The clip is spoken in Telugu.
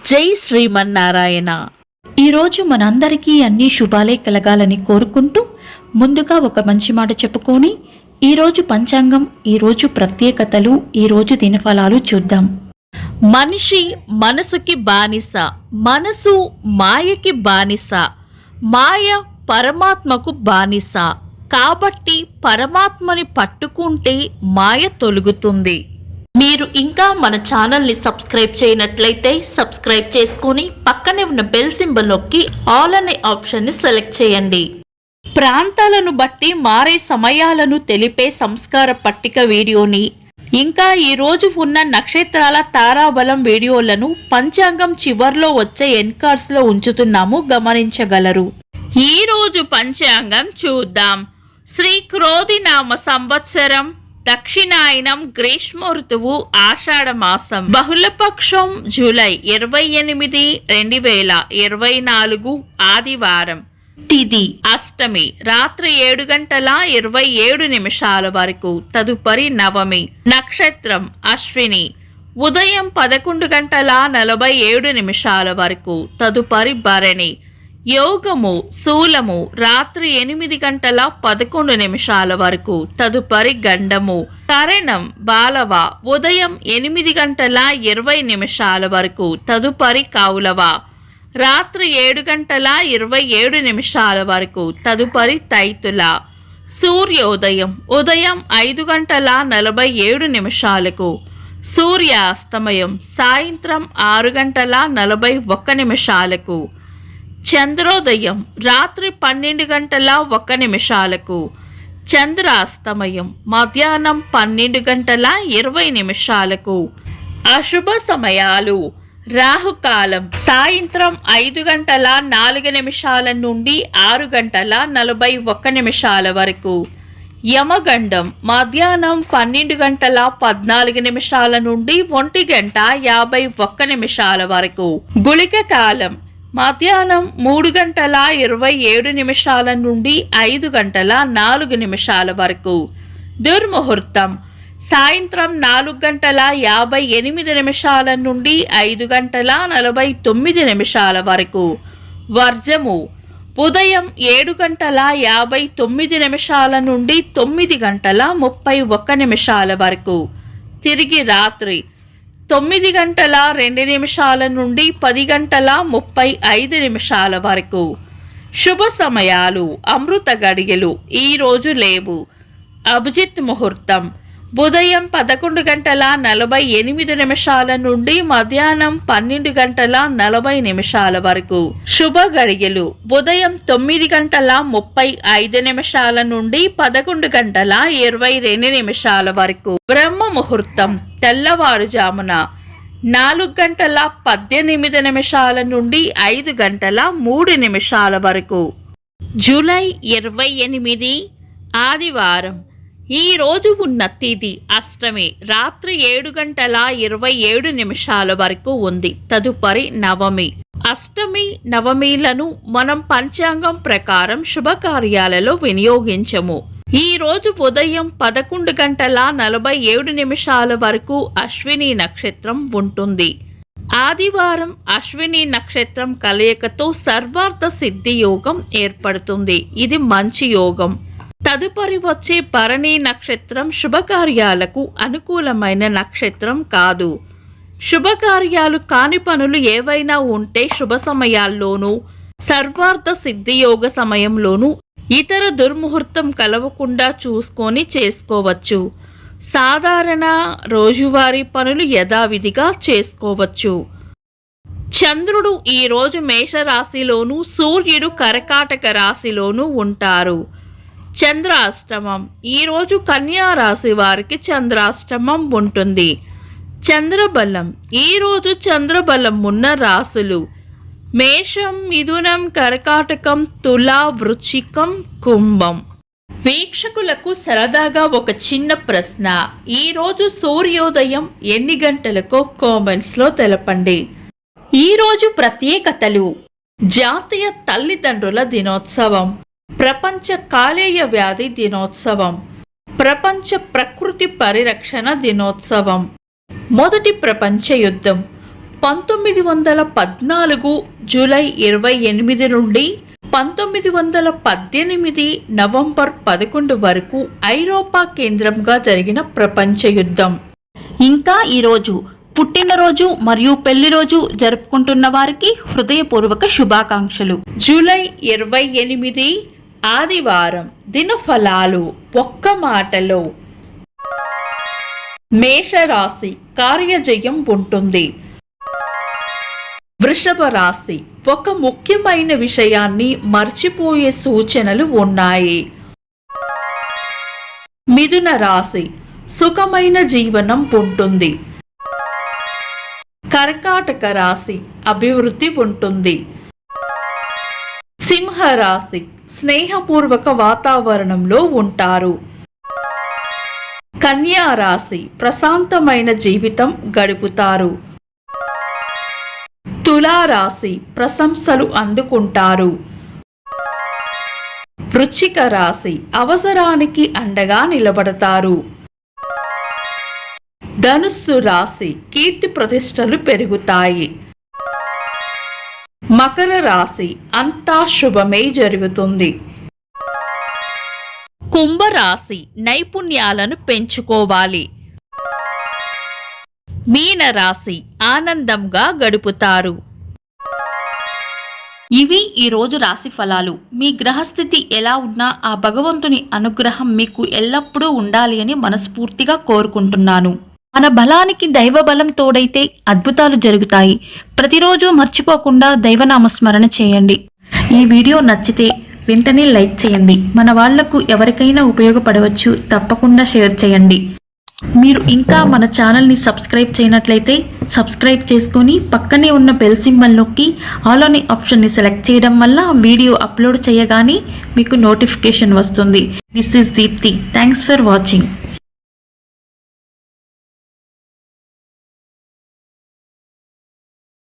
జై శ్రీమన్నారాయణ. ఈరోజు మనందరికీ అన్ని శుభాలే కలగాలని కోరుకుంటూ ముందుగా ఒక మంచి మాట చెప్పుకొని ఈరోజు పంచాంగం, ఈరోజు ప్రత్యేకతలు, ఈరోజు దినఫలాలు చూద్దాం. మనిషి మనసుకి బానిస, మనసు మాయకి బానిస, మాయ పరమాత్మకు బానిస. కాబట్టి పరమాత్మని పట్టుకుంటే మాయ తొలగుతుంది. మీరు ఇంకా మన ఛానల్ని సబ్స్క్రైబ్ చేయనట్లయితే సబ్స్క్రైబ్ చేసుకొని పక్కనే ఉన్న బెల్ సింబల్ నొక్కి ఆల్ అనే ఆప్షన్ని సెలెక్ట్ చేయండి. ప్రాంతాలను బట్టి మారే సమయాలను తెలిపే సంస్కార పట్టిక వీడియోని, ఇంకా ఈరోజు ఉన్న నక్షత్రాల తారాబలం వీడియోలను పంచాంగం చివర్లో వచ్చే ఎన్కార్స్లో ఉంచుతున్నాము, గమనించగలరు. ఈరోజు పంచాంగం చూద్దాం. శ్రీ క్రోధినామ సంవత్సరం, దక్షిణాయనం, గ్రీష్మ ఋతువు, ఆషాఢ మాసం, బహుళపక్షం జూలై 28, 2024 ఆదివారం. తిథి అష్టమి, రాత్రి 7:27 వరకు. తదుపరి నవమి. నక్షత్రం అశ్విని, ఉదయం 11:47 వరకు. తదుపరి భరణి. యోగము శూలము, రాత్రి 8:11 వరకు. తదుపరి గండము. కరణం బాలవ, ఉదయం 8:20 వరకు. తదుపరి కౌలవ, రాత్రి 7:27 వరకు. తదుపరి తైతుల. సూర్యోదయం ఉదయం 5:47. సూర్యాస్తమయం సాయంత్రం 6:41. చంద్రోదయం రాత్రి 12:01. చంద్రాస్తమయం మధ్యాహ్నం 12:20. అశుభ సమయాలు. రాహుకాలం సాయంత్రం 5:04 నుండి 6:41 వరకు. యమగండం మధ్యాహ్నం 12:14 నుండి 1:51 వరకు. గుళిక కాలం మధ్యాహ్నం 3:27 నుండి 5:04 వరకు. దుర్ముహూర్తం సాయంత్రం 4:58 నుండి 5:49 వరకు. వర్జము ఉదయం 7:59 నుండి 9:31 వరకు. తిరిగి రాత్రి 9:02 నుండి 10:35 వరకు. శుభ సమయాలు. అమృత గడియలు ఈరోజు లేవు. అభిజిత్ ముహూర్తం ఉదయం 11:48 నుండి మధ్యాహ్నం 12:40 వరకు. శుభ గడియలు ఉదయం 9:35 నుండి 11:22 వరకు. బ్రహ్మ ముహూర్తం తెల్లవారుజామున 4:18 నుండి 5:03 వరకు. జూలై 28 ఆదివారం. ఈ రోజు ఉన్న తిథి అష్టమి, రాత్రి 7:27 వరకు ఉంది. తదుపరి నవమి. అష్టమి నవమిలను మనం పంచాంగం ప్రకారం శుభకార్యాలలో వినియోగించము. ఈ రోజు ఉదయం 11:47 వరకు అశ్విని నక్షత్రం ఉంటుంది. ఆదివారం అశ్విని నక్షత్రం కలయికతో సర్వార్థ సిద్ధి యోగం ఏర్పడుతుంది. ఇది మంచి యోగం. తదుపరి వచ్చే భరణి నక్షత్రం శుభకార్యాలకు అనుకూలమైన నక్షత్రం కాదు. శుభకార్యాలు కాని పనులు ఏవైనా ఉంటే శుభ సమయాల్లోనూ, సర్వార్థ సిద్ధియోగ సమయంలోనూ ఇతర దుర్ముహూర్తం కలవకుండా చూసుకొని చేసుకోవచ్చు. సాధారణ రోజువారీ పనులు యథావిధిగా చేసుకోవచ్చు. చంద్రుడు ఈరోజు మేషరాశిలోనూ, సూర్యుడు కర్కాటక రాశిలోనూ ఉంటారు. చంద్రాష్టమం ఈరోజు కన్యా రాశి వారికి చంద్రాష్టమం ఉంటుంది. చంద్రబలం ఈరోజు చంద్రబలం ఉన్న రాశులు మేషం, మిథునం, కర్కాటకం, తుల, వృశ్చికం, కుంభం. వీక్షకులకు సరదాగా ఒక చిన్న ప్రశ్న. ఈరోజు సూర్యోదయం ఎన్ని గంటలకో కామెంట్స్లో తెలపండి. ఈరోజు ప్రత్యేకతలు. జాతీయ తల్లిదండ్రుల దినోత్సవం, ప్రపంచ కాలేయ వ్యాధి దినోత్సవం, ప్రపంచ ప్రకృతి పరిరక్షణ దినోత్సవం, మొదటి ప్రపంచ యుద్ధం, 1914 జూలై 28 నుండి 1918 నవంబర్ 11 వరకు ఐరోపా కేంద్రంగా జరిగిన ప్రపంచ యుద్ధం. ఇంకా ఈరోజు పుట్టినరోజు మరియు పెళ్లి రోజు జరుపుకుంటున్న వారికి హృదయపూర్వక శుభాకాంక్షలు. జూలై 28 ఆదివారం. దినఫలాలు ఒక్క మాటలో. మేషరాశి కార్యజయం ఉంటుంది. వృషభ రాశి ఒక ముఖ్యమైన విషయాన్ని మర్చిపోయే సూచనలు ఉన్నాయి. మిథున రాశి సుఖమైన జీవనం ఉంటుంది. కర్కాటక రాశి అభివృద్ధి ఉంటుంది. సింహ రాశి స్నేహపూర్వక వాతావరణంలో ఉంటారు. కన్యా రాశి ప్రశాంతమైన జీవితం గడుపుతారు. తులా రాశి ప్రశంసలు అందుకుంటారు. వృశ్చిక రాశి అవసరానికి అండగా నిలబడతారు. ధనుస్సు రాశి కీర్తి ప్రతిష్టలు పెరుగుతాయి. మకర రాశి అంతా శుభమే జరుగుతుంది. కుంభరాశి నైపుణ్యాలను పెంచుకోవాలి. మీనరాశి ఆనందంగా గడుపుతారు. ఇవి ఈరోజు రాశి ఫలాలు. మీ గ్రహస్థితి ఎలా ఉన్నా ఆ భగవంతుని అనుగ్రహం మీకు ఎల్లప్పుడూ ఉండాలి అని మనస్ఫూర్తిగా కోరుకుంటున్నాను. మన బలానికి దైవ బలం తోడైతే అద్భుతాలు జరుగుతాయి. ప్రతిరోజు మర్చిపోకుండా దైవనామస్మరణ చేయండి. ఈ వీడియో నచ్చితే వెంటనే లైక్ చేయండి. మన వాళ్లకు ఎవరికైనా ఉపయోగపడవచ్చు. తప్పకుండా షేర్ చేయండి. మీరు ఇంకా మన ఛానల్ని సబ్స్క్రైబ్ చేయనట్లయితే సబ్స్క్రైబ్ చేసుకొని పక్కనే ఉన్న బెల్ సింబల్ నొక్కి ఆల్ అనే ఆప్షన్ని సెలెక్ట్ చేయడం వల్ల వీడియో అప్లోడ్ చేయగానే మీకు నోటిఫికేషన్ వస్తుంది. This is Deepthi. Thanks for watching.